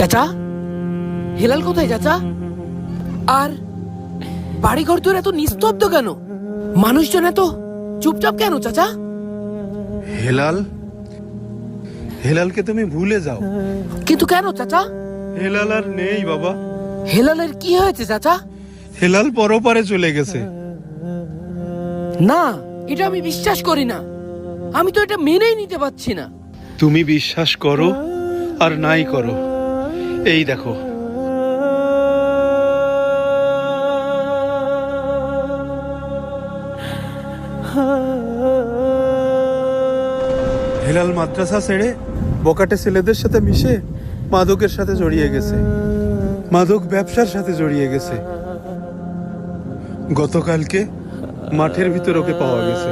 চাচা, হেলাল কোথায় চাচা? আর বাড়িঘর তোর এত নিস্তব্ধ কেন? মানুষজন এত চুপচাপ কেন চাচা? হেলাল, হেলালকে তুমি ভুলে যাও। কিন্তু কেন চাচা? হেলাল আর নেই বাবা। হেলালের কি হয়েছে চাচা? হেলাল পরপারে চলে গেছে। না, এটা আমি বিশ্বাস করি না। আমি তো এটা মেনেই নিতে পারছি না। তুমি বিশ্বাস করো আর নাই করো, এই দেখো। হেলাল মাদ্রাসা ছেড়ে বকাটে ছেলেদের সাথে মিশে মাদকের সাথে জড়িয়ে গেছে, মাদক ব্যবসার সাথে জড়িয়ে গেছে। গতকালকে মাঠের ভিতর ওকে পাওয়া গেছে।